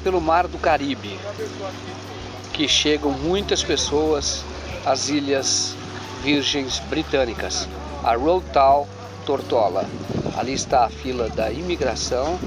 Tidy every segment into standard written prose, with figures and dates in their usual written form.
pelo Mar do Caribe, que chegam muitas pessoas às Ilhas Virgens Britânicas, a Road Town Tortola. Ali está a fila da imigração,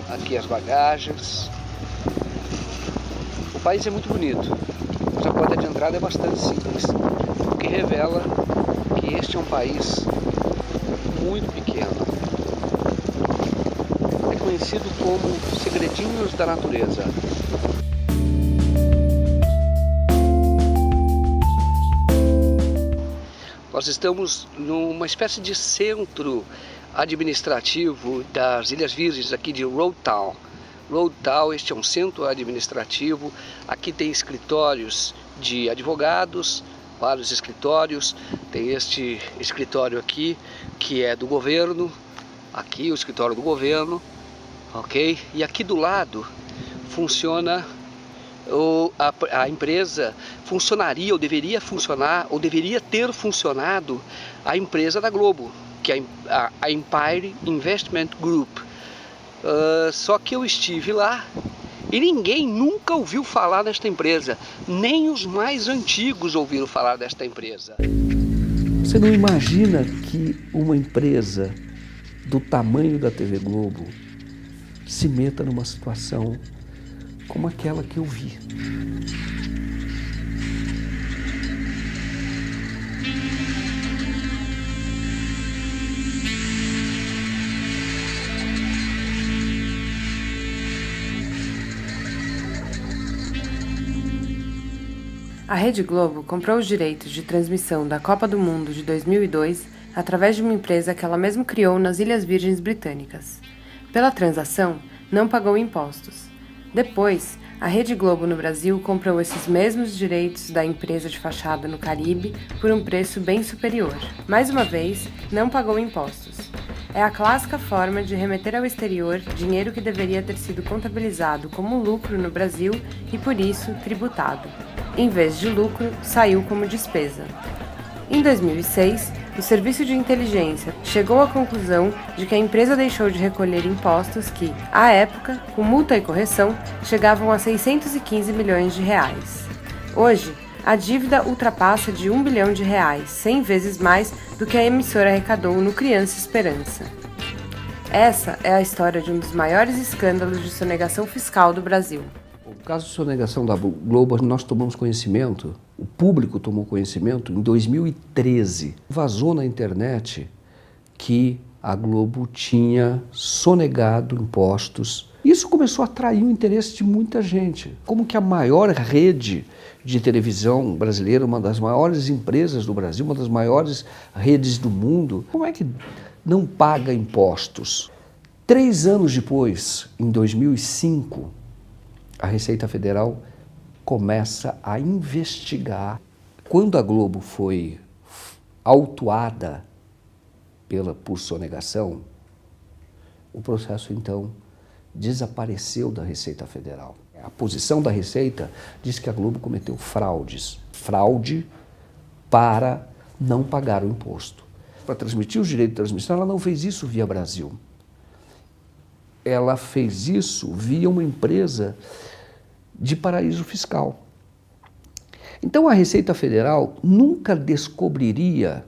aqui as bagagens. O país é muito bonito, mas a porta de entrada é bastante simples, o que revela que este é um país muito pequeno. É conhecido como segredinhos da natureza. Nós estamos numa espécie de centro administrativo das Ilhas Virgens, aqui de Road Town. Road Town, este é um centro administrativo. Aqui tem escritórios de advogados, vários escritórios. Tem este escritório aqui, que é do governo. Aqui o escritório do governo, ok? E aqui do lado funciona a empresa, funcionaria ou deveria funcionar, ou deveria ter funcionado a empresa da Globo, que é a Empire Investment Group. Só que eu estive lá e ninguém nunca ouviu falar desta empresa, nem os mais antigos ouviram falar desta empresa. Você não imagina que uma empresa do tamanho da TV Globo se meta numa situação como aquela que eu vi. A Rede Globo comprou os direitos de transmissão da Copa do Mundo de 2002 através de uma empresa que ela mesma criou nas Ilhas Virgens Britânicas. Pela transação, não pagou impostos. Depois, a Rede Globo no Brasil comprou esses mesmos direitos da empresa de fachada no Caribe por um preço bem superior. Mais uma vez, não pagou impostos. É a clássica forma de remeter ao exterior dinheiro que deveria ter sido contabilizado como lucro no Brasil e, por isso, tributado. Em vez de lucro, saiu como despesa. Em 2006, o Serviço de Inteligência chegou à conclusão de que a empresa deixou de recolher impostos que, à época, com multa e correção, chegavam a 615 milhões de reais. Hoje, a dívida ultrapassa de R$1 bilhão, 100 vezes mais do que a emissora arrecadou no Criança Esperança. Essa é a história de um dos maiores escândalos de sonegação fiscal do Brasil. O caso de sonegação da Globo, nós tomamos conhecimento, o público tomou conhecimento em 2013. Vazou na internet que a Globo tinha sonegado impostos. Isso começou a atrair o interesse de muita gente. Como que a maior rede de televisão brasileira, uma das maiores empresas do Brasil, uma das maiores redes do mundo, como é que não paga impostos? 3 anos depois, em 2005, a Receita Federal começa a investigar. Quando a Globo foi autuada por sonegação, o processo então desapareceu da Receita Federal. A posição da Receita diz que a Globo cometeu fraude para não pagar o imposto. Para transmitir os direitos de transmissão, ela não fez isso via Brasil. Ela fez isso via uma empresa de paraíso fiscal. Então a Receita Federal nunca descobriria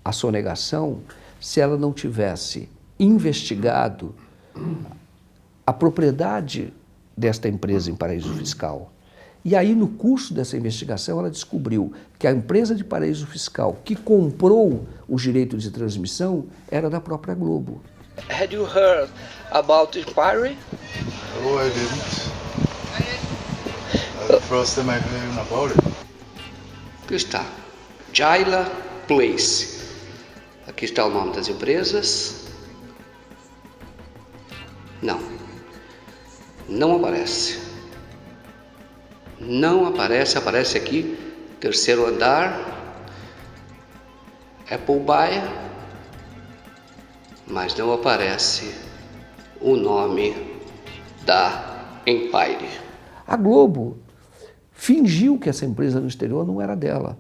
a sonegação se ela não tivesse investigado a propriedade desta empresa em paraíso fiscal. E aí, no curso dessa investigação, ela descobriu que a empresa de paraíso fiscal que comprou o direito de transmissão era da própria Globo. Had you heard about Empire? Oh, I didn't. The first time I heard about it. Aqui está, Jaila Place. Aqui está o nome das empresas. Não aparece. Não aparece, aparece aqui, terceiro andar, Apple Buy, mas não aparece o nome da Empire. A Globo fingiu que essa empresa no exterior não era dela.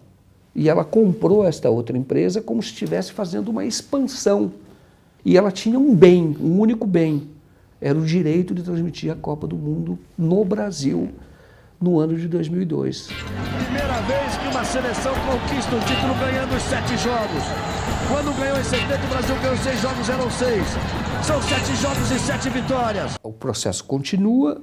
E ela comprou esta outra empresa como se estivesse fazendo uma expansão. E ela tinha um bem, um único bem. era o direito de transmitir a Copa do Mundo no Brasil no ano de 2002. Primeira vez que uma seleção conquista um título ganhando os 7 jogos. Quando ganhou em 70, o Brasil ganhou 6 jogos, eram 6. São 7 jogos e 7 vitórias. O processo continua,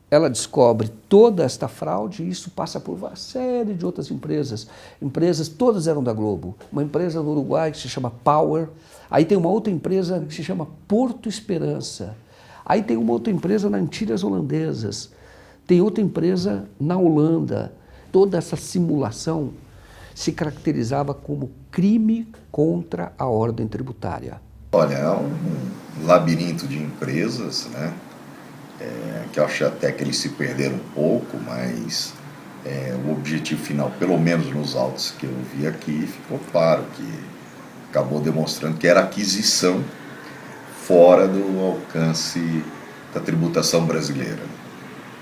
ela descobre toda esta fraude e isso passa por uma série de outras empresas. Empresas, todas eram da Globo. Uma empresa no Uruguai que se chama Power. Aí tem uma outra empresa que se chama Porto Esperança. Aí tem uma outra empresa nas Antilhas Holandesas. Tem outra empresa na Holanda. Toda essa simulação se caracterizava como crime contra a ordem tributária. Olha, é um labirinto de empresas, né? Que eu acho até que eles se perderam um pouco, mas o objetivo final, pelo menos nos autos que eu vi aqui, ficou claro que acabou demonstrando que era aquisição fora do alcance da tributação brasileira.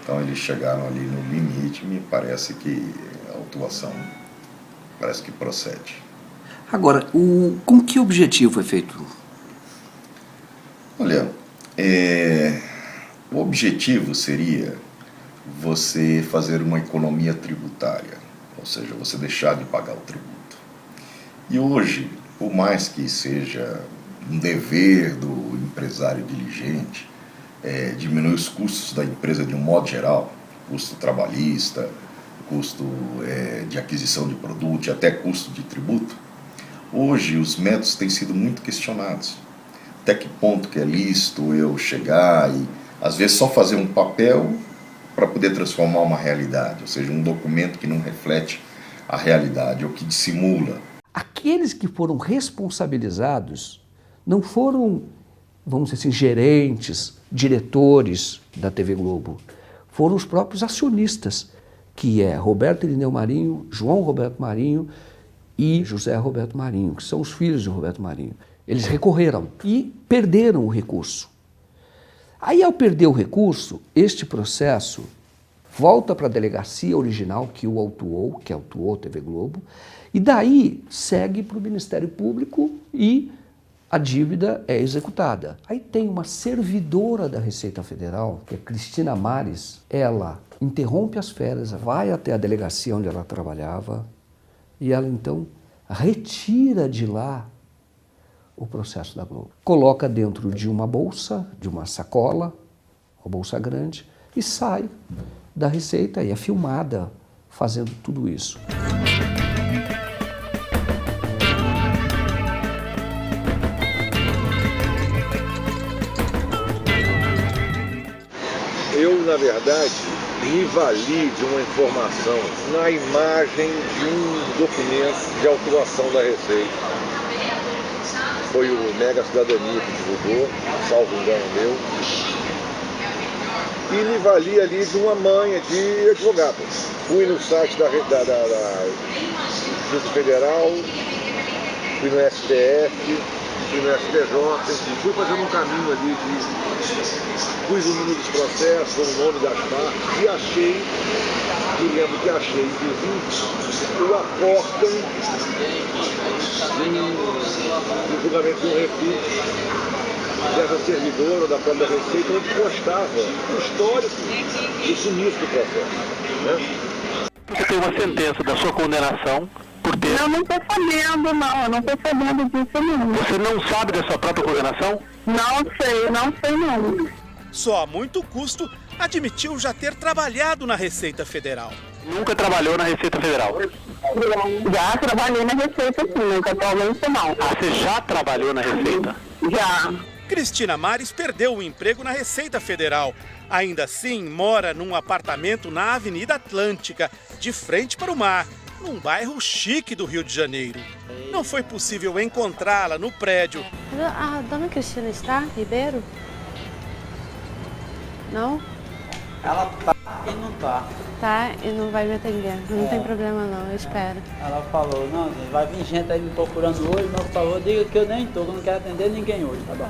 Então eles chegaram ali no limite, me parece que a autuação parece que procede. Agora, com que objetivo é feito? Olha, o objetivo seria você fazer uma economia tributária, ou seja, você deixar de pagar o tributo. E hoje, por mais que seja um dever do empresário diligente, diminuir os custos da empresa de um modo geral, custo trabalhista, custo de aquisição de produto e até custo de tributo, hoje os métodos têm sido muito questionados. Até que ponto que é lícito eu chegar e, às vezes, só fazer um papel para poder transformar uma realidade, ou seja, um documento que não reflete a realidade ou que dissimula. Aqueles que foram responsabilizados não foram, vamos dizer assim, gerentes, diretores da TV Globo. Foram os próprios acionistas, que é Roberto Irineu Marinho, João Roberto Marinho e José Roberto Marinho, que são os filhos de Roberto Marinho. Eles recorreram e perderam o recurso. Aí, ao perder o recurso, este processo volta para a delegacia original que o autuou, que autuou a TV Globo, e daí segue para o Ministério Público e a dívida é executada. Aí tem uma servidora da Receita Federal, que é Cristina Mares, ela interrompe as férias, vai até a delegacia onde ela trabalhava e ela então retira de lá o processo da Globo. Coloca dentro de uma bolsa, de uma sacola, uma bolsa grande, e sai da Receita e é filmada fazendo tudo isso. Eu, na verdade, me vali de uma informação na imagem de um documento de autuação da Receita. Foi o Mega Cidadania que divulgou, salvo engano meu. E me vali ali de uma manha de advogado. Fui no site da Justiça Federal, fui no STF, fui no STJ, enfim, fui fazendo um caminho ali pus o número dos processos, o nome das partes e achei, me lembro que achei, inclusive, o acórdão do julgamento de um recurso dessa servidora da própria Receita, onde constava o histórico do sumiço do processo. Né? Você tem uma sentença da sua condenação por ter... Eu não estou sabendo, não. Eu não estou sabendo disso, não. Você não sabe da sua própria condenação? Não sei não. Só a muito custo admitiu já ter trabalhado na Receita Federal. Nunca trabalhou na Receita Federal? Já trabalhei na Receita, sim, nunca atualmente não. Ah, você já trabalhou na Receita? Já. Cristina Mares perdeu o emprego na Receita Federal. Ainda assim, mora num apartamento na Avenida Atlântica, de frente para o mar, num bairro chique do Rio de Janeiro. Não foi possível encontrá-la no prédio. A dona Cristina está, Ribeiro? Não? Ela tá e não tá. Tá e não vai me atender. Não tem problema não, eu espero. Ela falou, não, vai vir gente aí me procurando hoje, mas por favor, diga que eu nem tô, que eu não quero atender ninguém hoje, tá bom?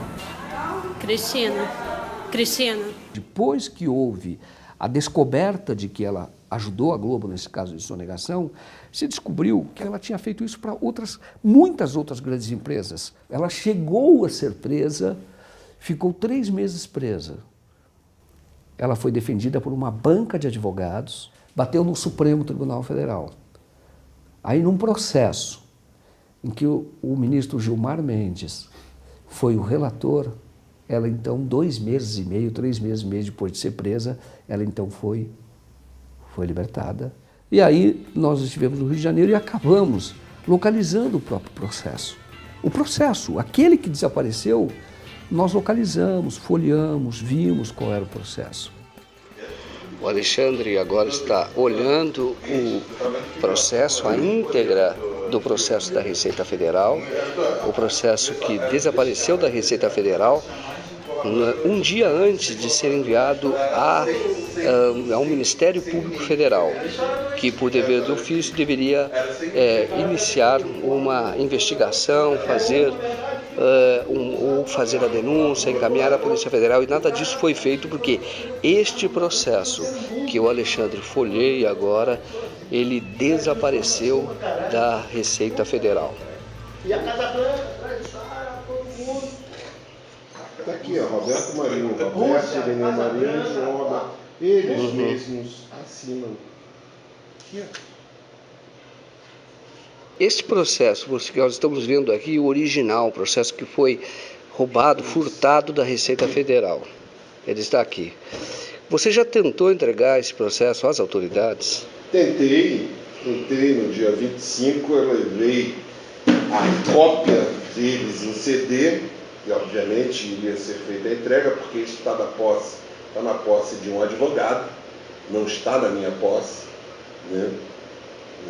Cristina. Depois que houve a descoberta de que ela ajudou a Globo nesse caso de sonegação, se descobriu que ela tinha feito isso para muitas outras grandes empresas. Ela chegou a ser presa, ficou 3 meses presa. ela foi defendida por uma banca de advogados, bateu no Supremo Tribunal Federal. Aí, num processo em que o ministro Gilmar Mendes foi o relator, ela então, 2 meses e meio, 3 meses e meio depois de ser presa, ela então foi libertada. E aí nós estivemos no Rio de Janeiro e acabamos localizando o próprio processo. O processo, aquele que desapareceu, nós localizamos, folheamos, vimos qual era o processo. O Alexandre agora está olhando o processo, a íntegra do processo da Receita Federal, o processo que desapareceu da Receita Federal, um dia antes de ser enviado ao Ministério Público Federal, que por dever do ofício deveria iniciar uma investigação, fazer a denúncia, encaminhar à Polícia Federal, e nada disso foi feito porque este processo que o Alexandre folheia agora, ele desapareceu da Receita Federal. E a Casa Branca traz todo mundo. Está aqui, ó, Roberto Marinho, Roberto, Ireneu Marinho, João Roberto. Eles mesmos assinam. Aqui, ó. Este processo que nós estamos vendo aqui, o original, o processo que foi roubado, furtado da Receita Federal, ele está aqui. Você já tentou entregar esse processo às autoridades? Tentei no dia 25, eu levei a cópia deles em CD, e obviamente iria ser feita a entrega, porque isso está na posse de um advogado, não está na minha posse, né?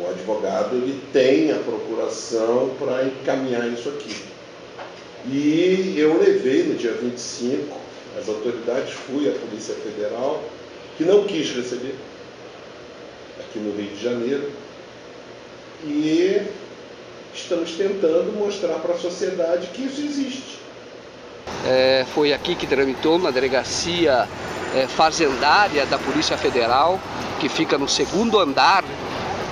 O advogado, ele tem a procuração para encaminhar isso aqui. E eu levei no dia 25, as autoridades, fui à Polícia Federal, que não quis receber, aqui no Rio de Janeiro, e estamos tentando mostrar para a sociedade que isso existe. Foi aqui que tramitou, na delegacia fazendária da Polícia Federal, que fica no 2º andar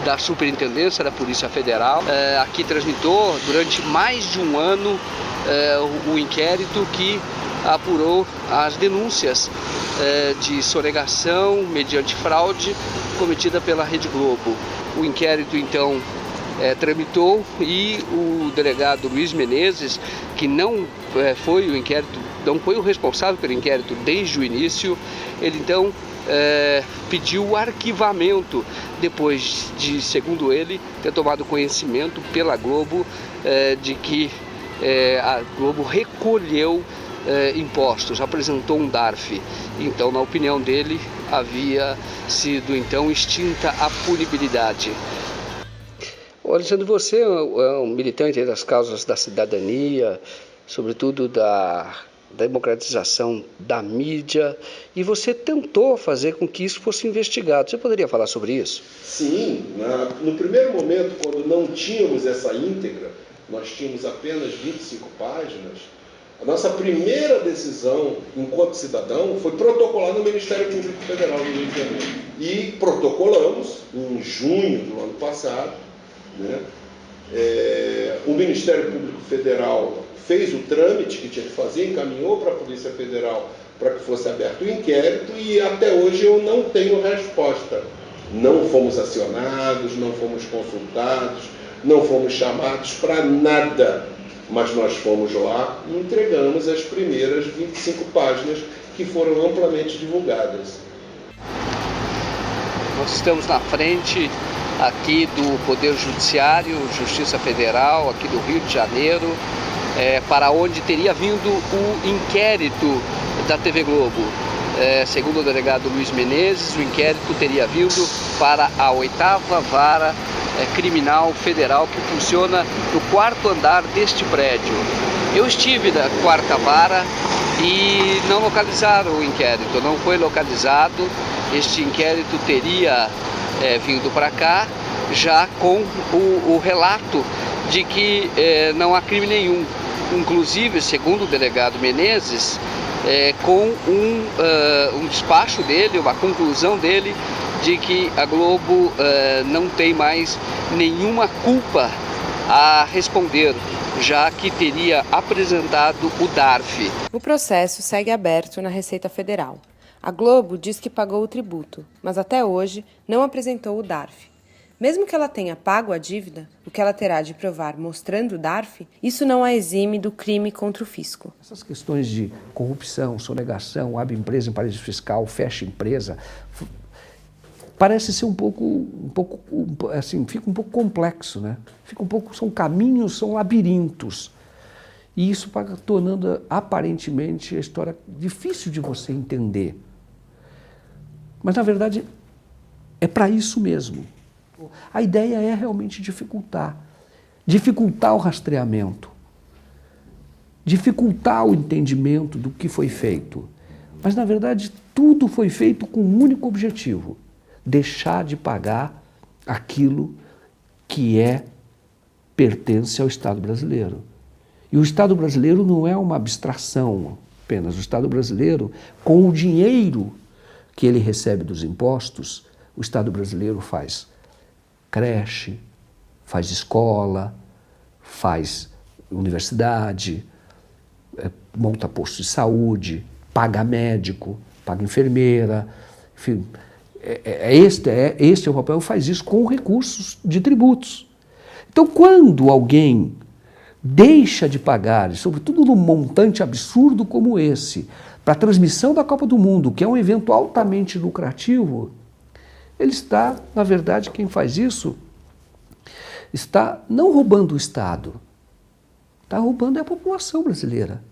da Superintendência da Polícia Federal. Aqui tramitou durante mais de um ano o inquérito que apurou as denúncias de sonegação mediante fraude cometida pela Rede Globo. O inquérito, então, tramitou, e o delegado Luiz Menezes, que não foi o responsável pelo inquérito desde o início, ele então pediu o arquivamento depois de, segundo ele, ter tomado conhecimento pela Globo de que a Globo recolheu impostos, apresentou um DARF. Então, na opinião dele, havia sido então extinta a punibilidade. Alexandre, você é um militante das causas da cidadania, sobretudo da democratização da mídia, e você tentou fazer com que isso fosse investigado. Você poderia falar sobre isso? Sim, no primeiro momento, quando não tínhamos essa íntegra, nós tínhamos apenas 25 páginas, a nossa primeira decisão, enquanto cidadão, foi protocolar no Ministério Público Federal do Rio de Janeiro. E protocolamos em junho do ano passado, né? O Ministério Público Federal fez o trâmite que tinha que fazer, encaminhou para a Polícia Federal para que fosse aberto o inquérito, e até hoje eu não tenho resposta. Não fomos acionados, não fomos consultados, não fomos chamados para nada, mas nós fomos lá e entregamos as primeiras 25 páginas que foram amplamente divulgadas. Nós estamos na frente aqui do Poder Judiciário, Justiça Federal, aqui do Rio de Janeiro, para onde teria vindo o inquérito da TV Globo. Segundo o delegado Luiz Menezes, o inquérito teria vindo para a 8ª Vara Criminal Federal, que funciona no 4º andar deste prédio. Eu estive na 4ª Vara e não localizaram o inquérito, não foi localizado. Este inquérito teria vindo para cá já com o relato de que não há crime nenhum. Inclusive, segundo o delegado Menezes, com um despacho dele, uma conclusão dele, de que a Globo não tem mais nenhuma culpa a responder, já que teria apresentado o DARF. O processo segue aberto na Receita Federal. A Globo diz que pagou o tributo, mas até hoje não apresentou o DARF. Mesmo que ela tenha pago a dívida, o que ela terá de provar mostrando o DARF, isso não a exime do crime contra o fisco. Essas questões de corrupção, sonegação, abre empresa em paraíso fiscal, fecha empresa, parece ser um pouco assim, fica um pouco complexo, né? São caminhos, são labirintos. E isso vai tornando aparentemente a história difícil de você entender. Mas na verdade é para isso mesmo. A ideia é realmente dificultar o rastreamento, dificultar o entendimento do que foi feito. Mas, na verdade, tudo foi feito com um único objetivo: deixar de pagar aquilo que pertence ao Estado brasileiro. E o Estado brasileiro não é uma abstração apenas. O Estado brasileiro, com o dinheiro que ele recebe dos impostos, o Estado brasileiro faz creche, faz escola, faz universidade, monta posto de saúde, paga médico, paga enfermeira, enfim, este é o papel, faz isso com recursos de tributos. Então, quando alguém deixa de pagar, sobretudo num montante absurdo como esse, para a transmissão da Copa do Mundo, que é um evento altamente lucrativo, ele está, na verdade, quem faz isso, está não roubando o Estado, está roubando a população brasileira.